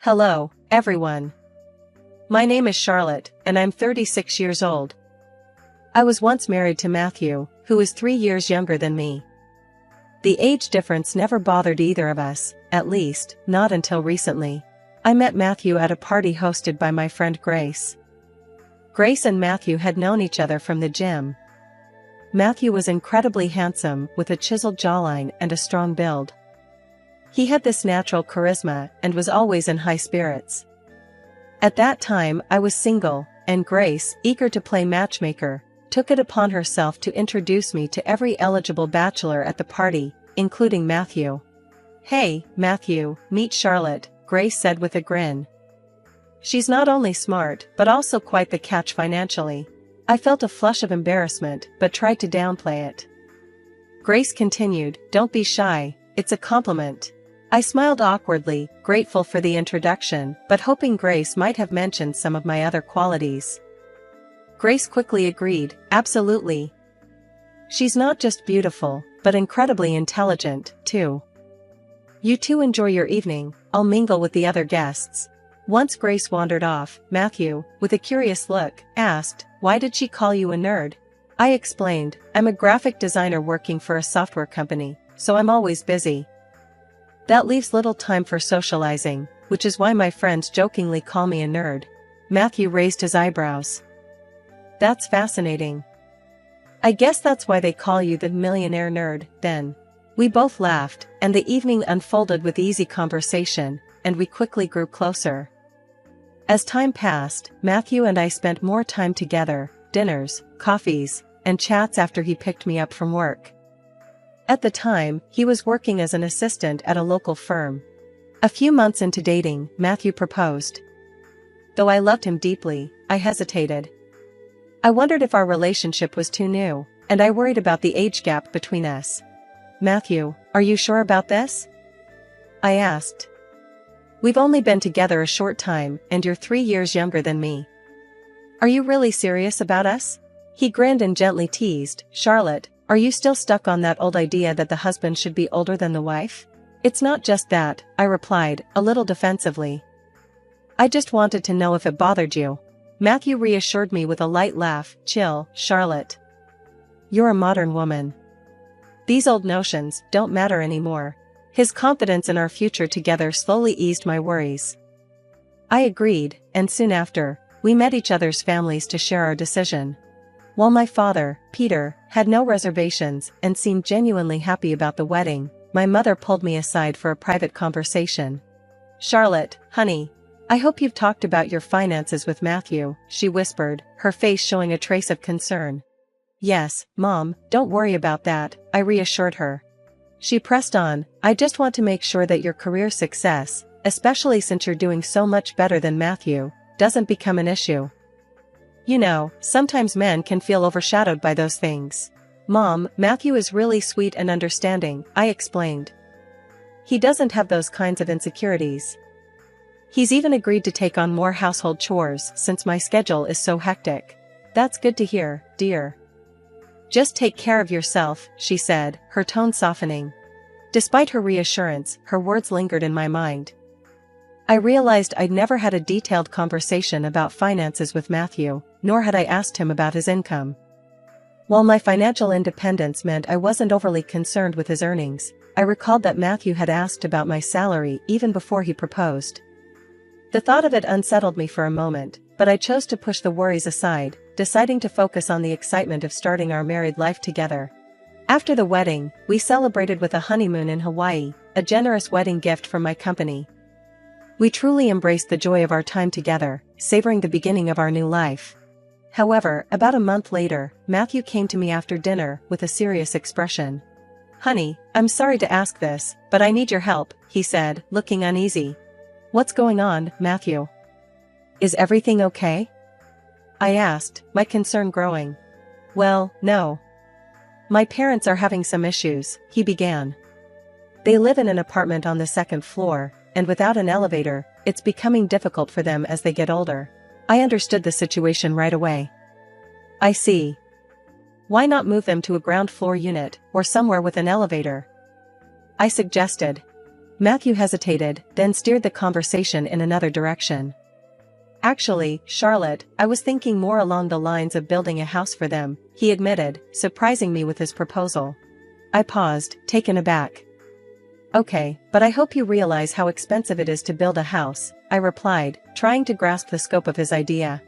Hello, everyone. My name is Charlotte, and I'm 36 years old. I was once married to Matthew, who is 3 years younger than me. The age difference never bothered either of us, at least, not until recently. I met Matthew at a party hosted by my friend Grace. Grace and Matthew had known each other from the gym. Matthew was incredibly handsome, with a chiseled jawline and a strong build. He had this natural charisma and was always in high spirits. At that time I was single, and Grace, eager to play matchmaker, took it upon herself to introduce me to every eligible bachelor at the party, including Matthew. "Hey, Matthew, meet Charlotte," Grace said with a grin. "She's not only smart but also quite the catch financially." I felt a flush of embarrassment but tried to downplay it. Grace continued, "Don't be shy, it's a compliment." I smiled awkwardly, grateful for the introduction, but hoping Grace might have mentioned some of my other qualities. Grace quickly agreed, "Absolutely. She's not just beautiful, but incredibly intelligent, too. You two enjoy your evening, I'll mingle with the other guests." Once Grace wandered off, Matthew, with a curious look, asked, "Why did she call you a nerd?" I explained, "I'm a graphic designer working for a software company, so I'm always busy. That leaves little time for socializing, which is why my friends jokingly call me a nerd." Matthew raised his eyebrows. "That's fascinating. I guess that's why they call you the millionaire nerd, then." We both laughed, and the evening unfolded with easy conversation, and we quickly grew closer. As time passed, Matthew and I spent more time together, dinners, coffees, and chats after he picked me up from work. At the time, he was working as an assistant at a local firm. A few months into dating, Matthew proposed. Though I loved him deeply, I hesitated. I wondered if our relationship was too new, and I worried about the age gap between us. "Matthew, are you sure about this?" I asked. "We've only been together a short time, and you're 3 years younger than me. Are you really serious about us?" He grinned and gently teased, "Charlotte, are you still stuck on that old idea that the husband should be older than the wife?" "It's not just that," I replied, a little defensively. "I just wanted to know if it bothered you." Matthew reassured me with a light laugh, "Chill, Charlotte. You're a modern woman. These old notions don't matter anymore." His confidence in our future together slowly eased my worries. I agreed, and soon after, we met each other's families to share our decision. While my father, Peter, had no reservations and seemed genuinely happy about the wedding, my mother pulled me aside for a private conversation. "Charlotte, honey, I hope you've talked about your finances with Matthew," she whispered, her face showing a trace of concern. "Yes, Mom, don't worry about that," I reassured her. She pressed on, "I just want to make sure that your career success, especially since you're doing so much better than Matthew, doesn't become an issue. You know, sometimes men can feel overshadowed by those things." "Mom, Matthew is really sweet and understanding," I explained. "He doesn't have those kinds of insecurities. He's even agreed to take on more household chores since my schedule is so hectic." "That's good to hear, dear. Just take care of yourself," she said, her tone softening. Despite her reassurance, her words lingered in my mind. I realized I'd never had a detailed conversation about finances with Matthew, nor had I asked him about his income. While my financial independence meant I wasn't overly concerned with his earnings, I recalled that Matthew had asked about my salary even before he proposed. The thought of it unsettled me for a moment, but I chose to push the worries aside, deciding to focus on the excitement of starting our married life together. After the wedding, we celebrated with a honeymoon in Hawaii, a generous wedding gift from my company. We truly embraced the joy of our time together, savoring the beginning of our new life. However, about a month later, Matthew came to me after dinner with a serious expression. "Honey, I'm sorry to ask this, but I need your help," he said, looking uneasy. "What's going on, Matthew? Is everything okay?" I asked, my concern growing. "Well, no. My parents are having some issues," he began. "They live in an apartment on the second floor, and without an elevator, it's becoming difficult for them as they get older." I understood the situation right away. "I see. Why not move them to a ground floor unit, or somewhere with an elevator?" I suggested. Matthew hesitated, then steered the conversation in another direction. Actually, Charlotte, I was thinking more along the lines of building a house for them, he admitted, surprising me with his proposal. I paused, taken aback. Okay, but I hope you realize how expensive it is to build a house, I replied, trying to grasp the scope of his idea.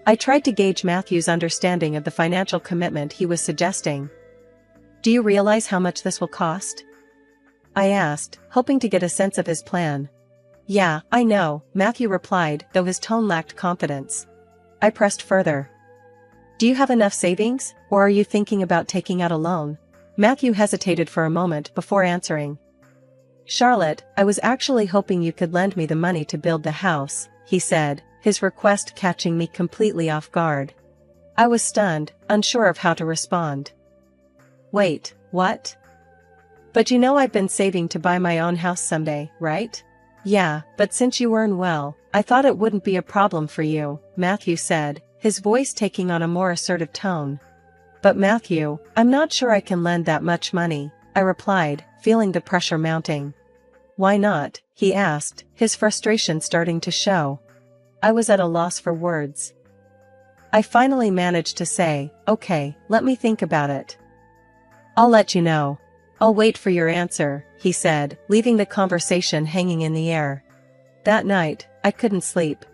I tried to gauge Matthew's understanding of the financial commitment he was suggesting. Do you realize how much this will cost? I asked, hoping to get a sense of his plan. Yeah, I know, Matthew replied, though his tone lacked confidence. I pressed further. Do you have enough savings, or are you thinking about taking out a loan? Matthew hesitated for a moment before answering. Charlotte, I was actually hoping you could lend me the money to build the house, he said, his request catching me completely off guard. I was stunned, unsure of how to respond. Wait, what? But you know I've been saving to buy my own house someday, right? Yeah, but since you earn well, I thought it wouldn't be a problem for you, Matthew said, his voice taking on a more assertive tone. But Matthew, I'm not sure I can lend that much money, I replied, feeling the pressure mounting. Why not? He asked, his frustration starting to show. I was at a loss for words. I finally managed to say, okay, let me think about it. I'll let you know. I'll wait for your answer, he said, leaving the conversation hanging in the air. That night, I couldn't sleep.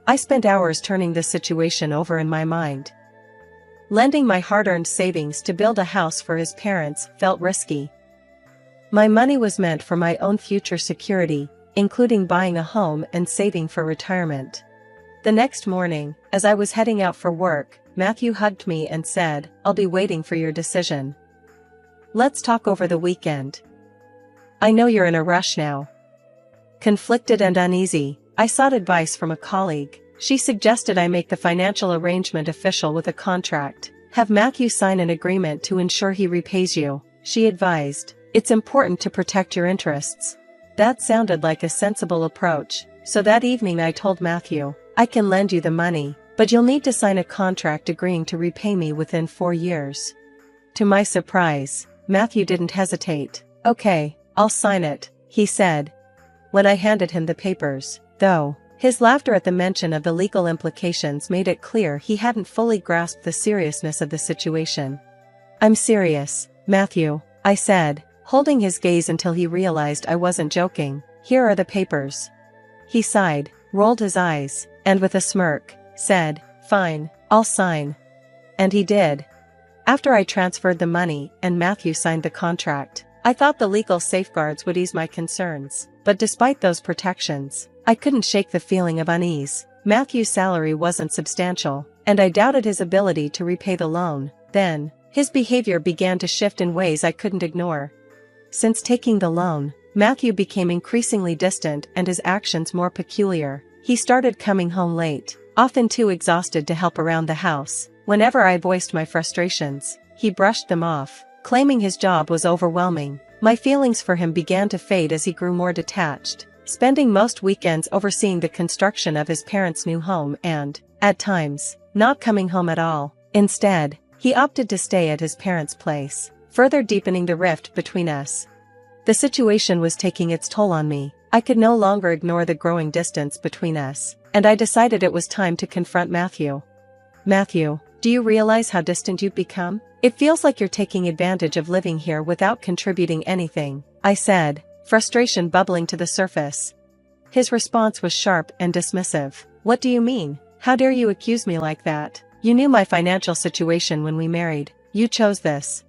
I spent hours turning this situation over in my mind. Lending my hard-earned savings to build a house for his parents felt risky. My money was meant for my own future security, including buying a home and saving for retirement. The next morning, as I was heading out for work, Matthew hugged me and said, I'll be waiting for your decision. Let's talk over the weekend. I know you're in a rush now. Conflicted and uneasy, I sought advice from a colleague. She suggested I make the financial arrangement official with a contract. Have Matthew sign an agreement to ensure he repays you, she advised. It's important to protect your interests. That sounded like a sensible approach, so that evening I told Matthew, I can lend you the money, but you'll need to sign a contract agreeing to repay me within 4 years. To my surprise, Matthew didn't hesitate. Okay, I'll sign it, he said. When I handed him the papers, though, his laughter at the mention of the legal implications made it clear he hadn't fully grasped the seriousness of the situation. I'm serious, Matthew, I said, holding his gaze until he realized I wasn't joking. Here are the papers. He sighed, rolled his eyes, and with a smirk, said, Fine, I'll sign. And he did. After I transferred the money and Matthew signed the contract, I thought the legal safeguards would ease my concerns, but despite those protections, I couldn't shake the feeling of unease. Matthew's salary wasn't substantial, and I doubted his ability to repay the loan. Then, his behavior began to shift in ways I couldn't ignore. Since taking the loan, Matthew became increasingly distant and his actions more peculiar. He started coming home late, often too exhausted to help around the house. Whenever I voiced my frustrations, he brushed them off, claiming his job was overwhelming. My feelings for him began to fade as he grew more detached, spending most weekends overseeing the construction of his parents' new home and, at times, not coming home at all. Instead, he opted to stay at his parents' place, further deepening the rift between us. The situation was taking its toll on me. I could no longer ignore the growing distance between us, and I decided it was time to confront Matthew. Matthew, do you realize how distant you've become? It feels like you're taking advantage of living here without contributing anything, I said, frustration bubbling to the surface. His response was sharp and dismissive. What do you mean? How dare you accuse me like that? You knew my financial situation when we married. You chose this.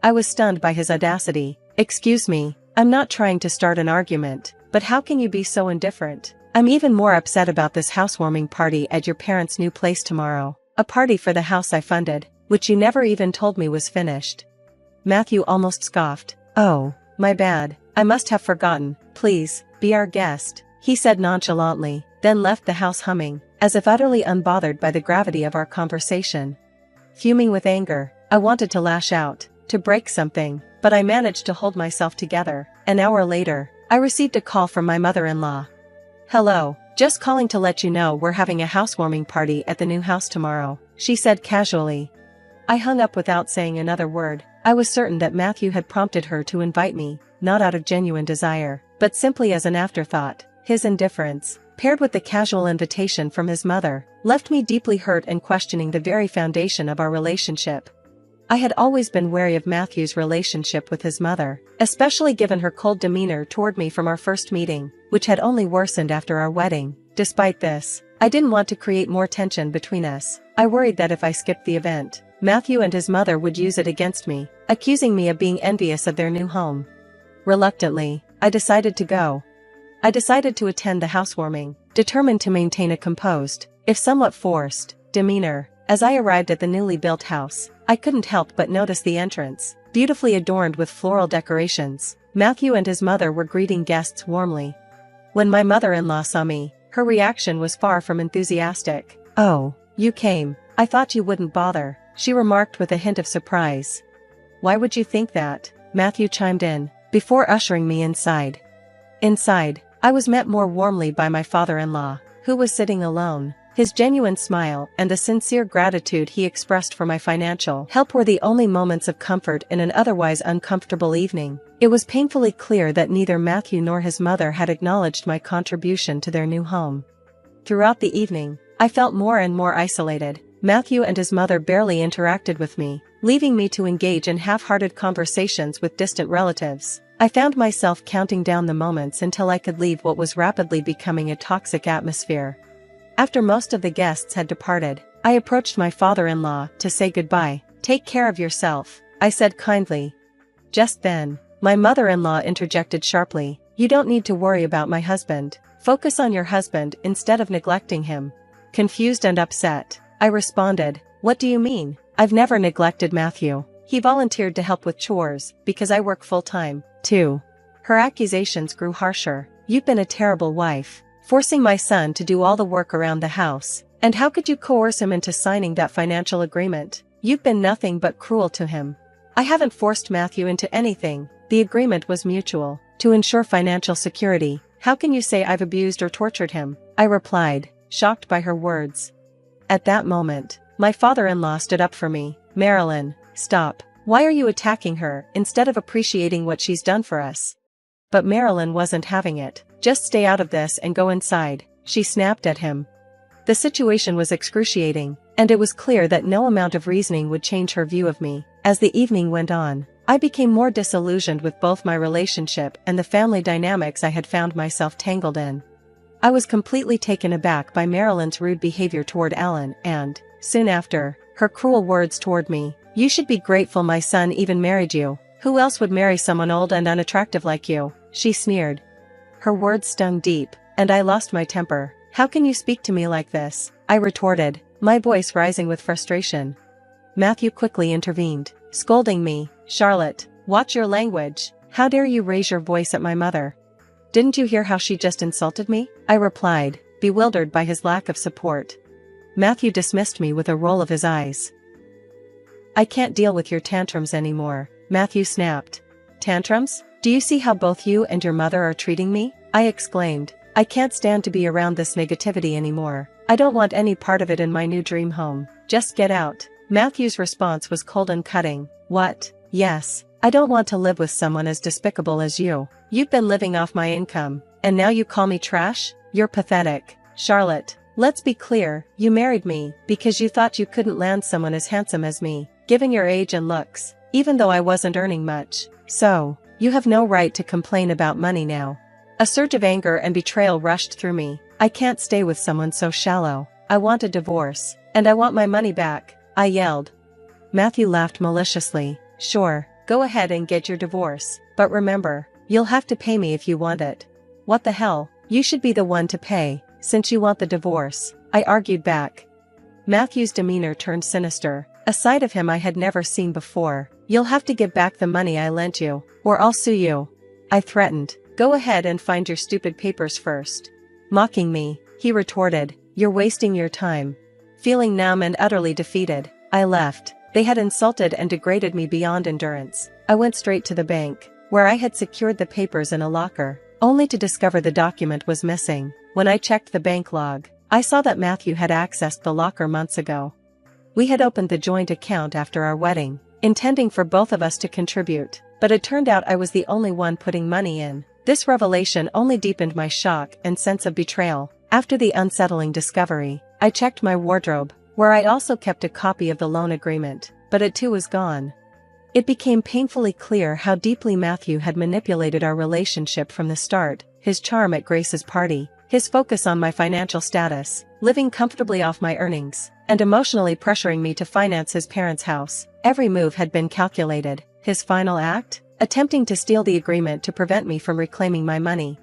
I was stunned by his audacity. Excuse me, I'm not trying to start an argument, but how can you be so indifferent? I'm even more upset about this housewarming party at your parents' new place tomorrow. A party for the house I funded, which you never even told me was finished. Matthew almost scoffed. Oh, my bad. I must have forgotten. Please, be our guest, he said nonchalantly, then left the house humming, as if utterly unbothered by the gravity of our conversation. Fuming with anger, I wanted to lash out, to break something, but I managed to hold myself together. An hour later, I received a call from my mother-in-law. Hello, just calling to let you know we're having a housewarming party at the new house tomorrow, she said casually. I hung up without saying another word. I was certain that Matthew had prompted her to invite me, not out of genuine desire. but simply as an afterthought. His indifference, paired with the casual invitation from his mother, left me deeply hurt and questioning the very foundation of our relationship. I had always been wary of Matthew's relationship with his mother, especially given her cold demeanor toward me from our first meeting, which had only worsened after our wedding. Despite this, I didn't want to create more tension between us. I worried that if I skipped the event, Matthew and his mother would use it against me, accusing me of being envious of their new home. Reluctantly, I decided to go. I decided to attend the housewarming, determined to maintain a composed, if somewhat forced, demeanor. As I arrived at the newly built house, I couldn't help but notice the entrance, beautifully adorned with floral decorations. Matthew and his mother were greeting guests warmly. When my mother-in-law saw me, her reaction was far from enthusiastic. "Oh, you came. I thought you wouldn't bother," she remarked with a hint of surprise. "Why would you think that?" Matthew chimed in, before ushering me inside. Inside, I was met more warmly by my father-in-law, who was sitting alone. His genuine smile and the sincere gratitude he expressed for my financial help were the only moments of comfort in an otherwise uncomfortable evening. It was painfully clear that neither Matthew nor his mother had acknowledged my contribution to their new home. Throughout the evening, I felt more and more isolated. Matthew and his mother barely interacted with me, leaving me to engage in half-hearted conversations with distant relatives. I found myself counting down the moments until I could leave what was rapidly becoming a toxic atmosphere. After most of the guests had departed, I approached my father-in-law to say goodbye. "Take care of yourself," I said kindly. Just then, my mother-in-law interjected sharply, "You don't need to worry about my husband. Focus on your husband instead of neglecting him." Confused and upset, I responded, "What do you mean? I've never neglected Matthew. He volunteered to help with chores because I work full-time, too." Her accusations grew harsher. "You've been a terrible wife, forcing my son to do all the work around the house. And how could you coerce him into signing that financial agreement? You've been nothing but cruel to him." "I haven't forced Matthew into anything. The agreement was mutual, to ensure financial security. How can you say I've abused or tortured him?" I replied, shocked by her words. At that moment, my father-in-law stood up for me. "Marilyn, stop. Why are you attacking her instead of appreciating what she's done for us?" But Marilyn wasn't having it. "Just stay out of this and go inside," she snapped at him. The situation was excruciating, and it was clear that no amount of reasoning would change her view of me. As the evening went on, I became more disillusioned with both my relationship and the family dynamics I had found myself tangled in. I was completely taken aback by Marilyn's rude behavior toward Alan and, soon after, her cruel words toward me. "You should be grateful my son even married you. Who else would marry someone old and unattractive like you?" she sneered. Her words stung deep, and I lost my temper. "How can you speak to me like this?" I retorted, my voice rising with frustration. Matthew quickly intervened, scolding me. "Charlotte, watch your language. How dare you raise your voice at my mother? Didn't you hear how she just insulted me?" I replied, bewildered by his lack of support. Matthew dismissed me with a roll of his eyes. "I can't deal with your tantrums anymore," Matthew snapped. "Tantrums? Do you see how both you and your mother are treating me?" I exclaimed. "I can't stand to be around this negativity anymore. I don't want any part of it in my new dream home. Just get out." Matthew's response was cold and cutting. "What? Yes, I don't want to live with someone as despicable as you. You've been living off my income, and now you call me trash? You're pathetic. Charlotte, let's be clear, you married me because you thought you couldn't land someone as handsome as me, given your age and looks, even though I wasn't earning much. So, you have no right to complain about money now." A surge of anger and betrayal rushed through me. I can't stay with someone so shallow. I want a divorce, and I want my money back, I yelled. Matthew laughed maliciously. "Sure, go ahead and get your divorce, but remember, you'll have to pay me if you want it." "What the hell? You should be the one to pay, since you want the divorce," I argued back. Matthew's demeanor turned sinister, a side of him I had never seen before. "You'll have to give back the money I lent you, or I'll sue you," I threatened. "Go ahead and find your stupid papers first." Mocking me, he retorted, "You're wasting your time." Feeling numb and utterly defeated, I left. They had insulted and degraded me beyond endurance. I went straight to the bank, where I had secured the papers in a locker, only to discover the document was missing. When I checked the bank log, I saw that Matthew had accessed the locker months ago. We had opened the joint account after our wedding, intending for both of us to contribute, but it turned out I was the only one putting money in. This revelation only deepened my shock and sense of betrayal. After the unsettling discovery, I checked my wardrobe, where I'd also kept a copy of the loan agreement, but it too was gone. It became painfully clear how deeply Matthew had manipulated our relationship from the start: his charm at Grace's party, his focus on my financial status, living comfortably off my earnings, and emotionally pressuring me to finance his parents' house. Every move had been calculated. His final act? Attempting to steal the agreement to prevent me from reclaiming my money.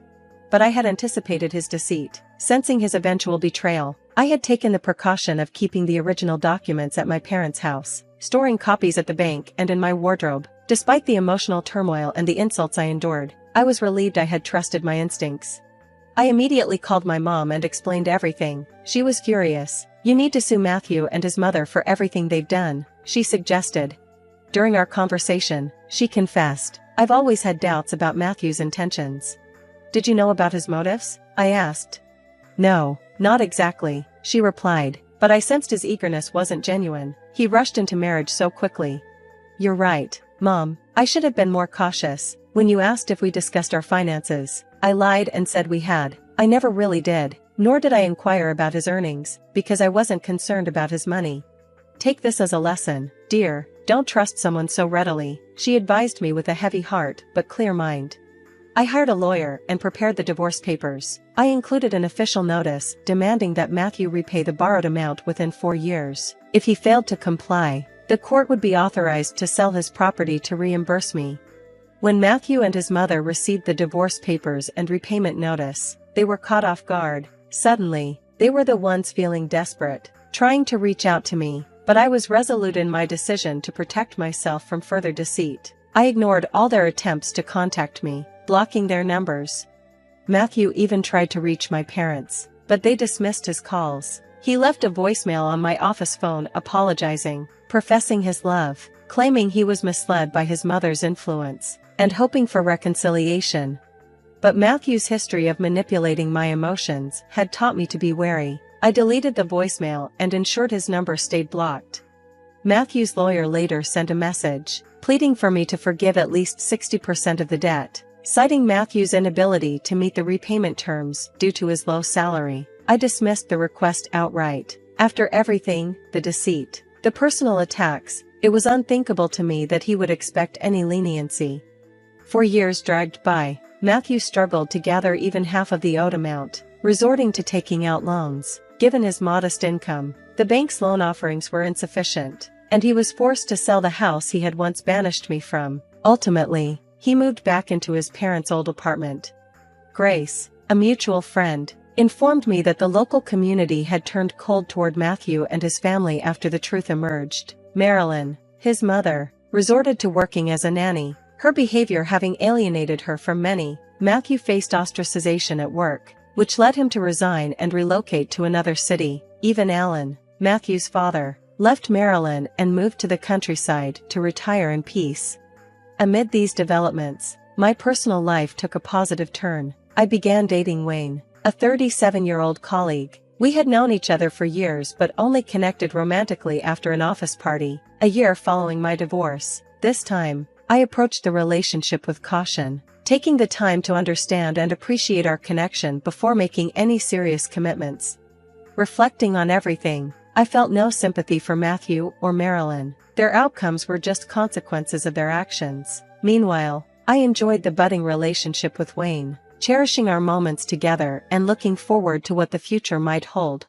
But I had anticipated his deceit. Sensing his eventual betrayal, I had taken the precaution of keeping the original documents at my parents' house, storing copies at the bank and in my wardrobe. Despite the emotional turmoil and the insults I endured, I was relieved I had trusted my instincts. I immediately called my mom and explained everything. She was furious. "You need to sue Matthew and his mother for everything they've done," she suggested. During our conversation, she confessed, "I've always had doubts about Matthew's intentions." "Did you know about his motives?" I asked. "No, not exactly," she replied, "but I sensed his eagerness wasn't genuine. He rushed into marriage so quickly." "You're right, Mom. I should have been more cautious. When you asked if we discussed our finances, I lied and said we had. I never really did, nor did I inquire about his earnings, because I wasn't concerned about his money. Take this as a lesson, dear. Don't trust someone so readily," she advised me with a heavy heart but clear mind. I hired a lawyer and prepared the divorce papers. I included an official notice demanding that Matthew repay the borrowed amount within 4 years. If he failed to comply, the court would be authorized to sell his property to reimburse me. When Matthew and his mother received the divorce papers and repayment notice, they were caught off guard. Suddenly, they were the ones feeling desperate, trying to reach out to me, but I was resolute in my decision to protect myself from further deceit. I ignored all their attempts to contact me, blocking their numbers. Matthew even tried to reach my parents, but they dismissed his calls. He left a voicemail on my office phone apologizing, professing his love, claiming he was misled by his mother's influence, and hoping for reconciliation. But Matthew's history of manipulating my emotions had taught me to be wary. I deleted the voicemail and ensured his number stayed blocked. Matthew's lawyer later sent a message, pleading for me to forgive at least 60% of the debt, citing Matthew's inability to meet the repayment terms due to his low salary. I dismissed the request outright. After everything, the deceit, the personal attacks, it was unthinkable to me that he would expect any leniency. 4 years dragged by. Matthew struggled to gather even half of the owed amount, resorting to taking out loans. Given his modest income, the bank's loan offerings were insufficient, and he was forced to sell the house he had once banished me from. Ultimately, he moved back into his parents' old apartment. Grace, a mutual friend, informed me that the local community had turned cold toward Matthew and his family after the truth emerged. Marilyn, his mother, resorted to working as a nanny, her behavior having alienated her from many. Matthew faced ostracization at work, which led him to resign and relocate to another city. Even Alan, Matthew's father, left Maryland and moved to the countryside to retire in peace. Amid these developments, my personal life took a positive turn. I began dating Wayne, a 37-year-old colleague. We had known each other for years but only connected romantically after an office party, a year following my divorce. This time, I approached the relationship with caution, taking the time to understand and appreciate our connection before making any serious commitments. Reflecting on everything, I felt no sympathy for Matthew or Marilyn. Their outcomes were just consequences of their actions. Meanwhile, I enjoyed the budding relationship with Wayne, cherishing our moments together and looking forward to what the future might hold.